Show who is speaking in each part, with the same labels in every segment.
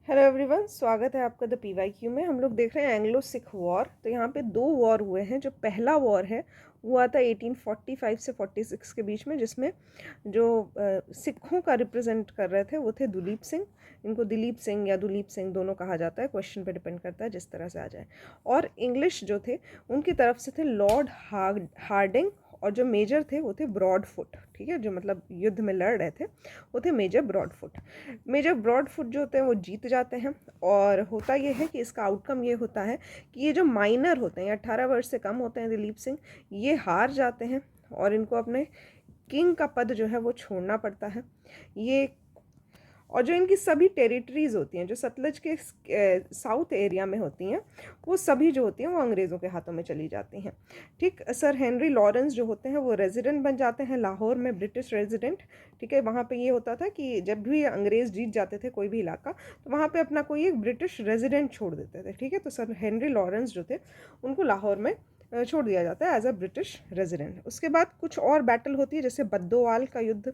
Speaker 1: Hello everyone, स्वागत है आपका द पीवाईक्यू में। हम लोग देख रहे हैं एंग्लो सिख वॉर। तो यहाँ पे दो वॉर हुए हैं। जो पहला वॉर है वो हुआ था 1845 से 46 के बीच में, जिसमें जो सिखों का रिप्रेजेंट कर रहे थे वो थे दुलीप सिंह। इनको दिलीप सिंह या दुलीप सिंह दोनों कहा जाता है, क्वेश्चन पे डिपेंड करता है जिस तरह से आ जाए। और इंग्लिश जो थे उनकी तरफ से थे लॉर्ड हार्डिंग, और जो मेजर थे वो थे ब्रॉडफुट। ठीक है, जो मतलब युद्ध में लड़ रहे थे वो थे मेजर ब्रॉडफुट। मेजर ब्रॉडफुट जो होते हैं वो जीत जाते हैं। और होता ये है कि इसका आउटकम ये होता है कि ये जो माइनर होते हैं, 18 वर्ष से कम होते हैं, दिलीप सिंह, ये हार जाते हैं और इनको अपने किंग का पद जो है वो छोड़ना पड़ता है। ये और जो इनकी सभी टेरिटरीज़ होती हैं जो सतलज के साउथ एरिया में होती हैं, वो सभी जो होती हैं वो अंग्रेज़ों के हाथों में चली जाती हैं। ठीक, सर हेनरी लॉरेंस जो होते हैं वो रेजिडेंट बन जाते हैं लाहौर में, ब्रिटिश रेजिडेंट। ठीक है, वहाँ पे ये होता था कि जब भी अंग्रेज़ जीत जाते थे कोई भी इलाका, तो वहाँ पे अपना कोई एक ब्रिटिश रेजिडेंट छोड़ देते थे। ठीक है, तो सर हेनरी लॉरेंस जो थे उनको लाहौर में छोड़ दिया जाता है एज अ ब्रिटिश रेजिडेंट। उसके बाद कुछ और बैटल होती है, जैसे बद्दोवाल का युद्ध,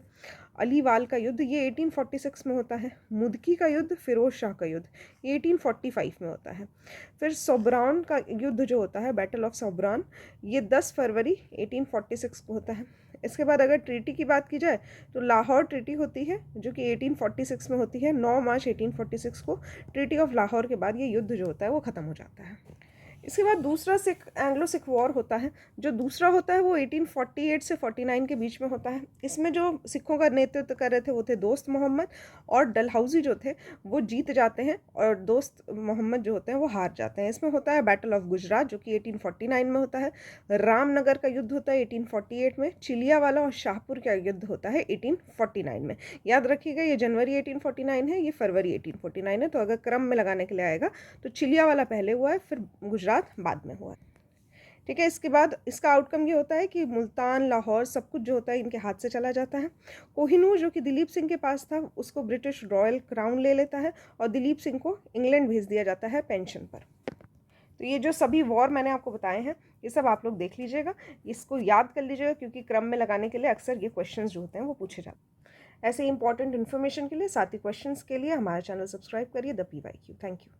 Speaker 1: अलीवाल का युद्ध, ये 1846 में होता है। मुदकी का युद्ध, फिरोज शाह का युद्ध, ये 1845 में होता है। फिर सोबरान का युद्ध जो होता है, बैटल ऑफ सोबरान, ये 10 फरवरी 1846 को होता है। इसके बाद अगर ट्रीटी की बात की जाए तो लाहौर ट्रीटी होती है जो कि 1846 में होती है। 9 मार्च 1846 को ट्रीटी ऑफ लाहौर के बाद ये युद्ध जो होता है वो ख़त्म हो जाता है। इसके बाद दूसरा सिख एंग्लो सिख वॉर होता है। जो दूसरा होता है वो 1848 से 49 के बीच में होता है। इसमें जो सिखों का नेतृत्व कर रहे थे वो थे दोस्त मोहम्मद, और डलहौजी जो थे वो जीत जाते हैं और दोस्त मोहम्मद जो होते हैं वो हार जाते हैं। इसमें होता है बैटल ऑफ गुजरात जो कि 1849 में होता है। रामनगर का युद्ध होता है 1848 में। चिलियावाला और शाहपुर का युद्ध होता है 1849 में। याद रखिएगा, ये जनवरी 1849 है, ये फरवरी 1849 है। तो अगर क्रम में लगाने के लिए आएगा तो चिलियावाला पहले हुआ है, फिर गुजरात बाद में हुआ है। ठीक है, इसके बाद इसका आउटकम ये होता है कि मुल्तान, लाहौर, सब कुछ जो होता है इनके हाथ से चला जाता है। कोहिनूर जो कि दिलीप सिंह के पास था उसको ब्रिटिश रॉयल क्राउन ले लेता है, और दिलीप सिंह को इंग्लैंड भेज दिया जाता है पेंशन पर। तो ये जो सभी वॉर मैंने आपको बताए हैं ये सब आप लोग देख लीजिएगा, इसको याद कर लीजिएगा, क्योंकि क्रम में लगाने के लिए अक्सर ये क्वेश्चंस जो होते हैं वो पूछे जाते हैं। ऐसे इंपॉर्टेंट इन्फॉर्मेशन के लिए, साथ ही क्वेश्चंस के लिए हमारा चैनल सब्सक्राइब करिए द पीवाईक्यू। Thank you.